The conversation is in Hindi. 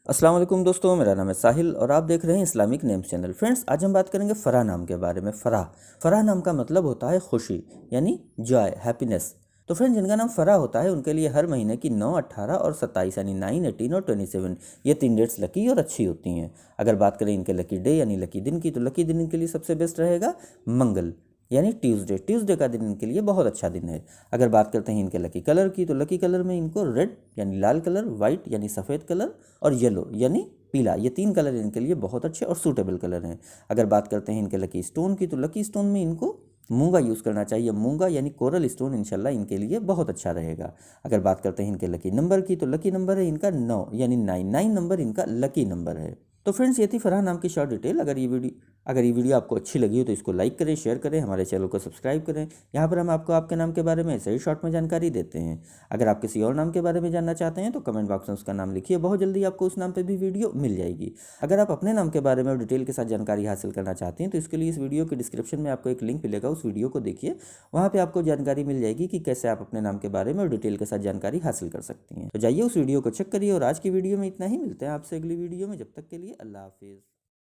अस्सलाम वालेकुम दोस्तों, मेरा नाम है साहिल और आप देख रहे हैं इस्लामिक नेम्स चैनल। फ्रेंड्स, आज हम बात करेंगे फ़राह नाम के बारे में। फ़राह नाम का मतलब होता है खुशी, यानी जॉय, हैप्पीनेस। तो फ्रेंड्स, जिनका नाम फ़राह होता है उनके लिए हर महीने की 9, 18 और 27 यानी 9, 18 और 27 ये 3 डेट्स लकी और अच्छी होती हैं। अगर बात करें इनके लकी डे यानी लकी दिन की, तो लकी दिन इनके लिए सबसे बेस्ट रहेगा मंगल यानी ट्यूसडे का दिन इनके लिए बहुत अच्छा दिन है। अगर बात करते हैं इनके लकी कलर की, तो लकी कलर में इनको रेड यानी लाल कलर, वाइट यानी सफ़ेद कलर और येलो यानी पीला, ये 3 कलर इनके लिए बहुत अच्छे और सूटेबल कलर हैं। अगर बात करते हैं इनके लकी स्टोन की, तो लकी स्टोन में इनको मूंगा यूज़ करना चाहिए। मूंगा यानी कोरल स्टोन इंशाल्लाह इनके लिए बहुत अच्छा रहेगा। अगर बात करते हैं इनके लकी नंबर की, तो लकी नंबर है इनका 9 यानी 9 नंबर इनका लकी नंबर है। तो फ्रेंड्स, ये थी फ़राह नाम की शॉर्ट डिटेल। अगर ये वीडियो आपको अच्छी लगी हो तो इसको लाइक करें, शेयर करें, हमारे चैनल को सब्सक्राइब करें। यहाँ पर हम आपको आपके नाम के बारे में ऐसे ही शॉर्ट में जानकारी देते हैं। अगर आप किसी और नाम के बारे में जानना चाहते हैं तो कमेंट बॉक्स में उसका नाम लिखिए, बहुत जल्दी आपको उस नाम पर भी वीडियो मिल जाएगी। अगर आप अपने नाम के बारे में डिटेल के साथ जानकारी हासिल करना चाहते हैं तो इसके लिए इस वीडियो के डिस्क्रिप्शन में आपको एक लिंक मिलेगा, उस वीडियो को देखिए। वहाँ पर आपको जानकारी मिल जाएगी कि कैसे आप अपने नाम के बारे में और डिटेल के साथ जानकारी हासिल कर सकती हैं। तो जाइए उस वीडियो को चेक करिए और आज की वीडियो में इतना ही। मिलते हैं आपसे अगली वीडियो में, जब तक के लिए अल्लाह हाफिज़।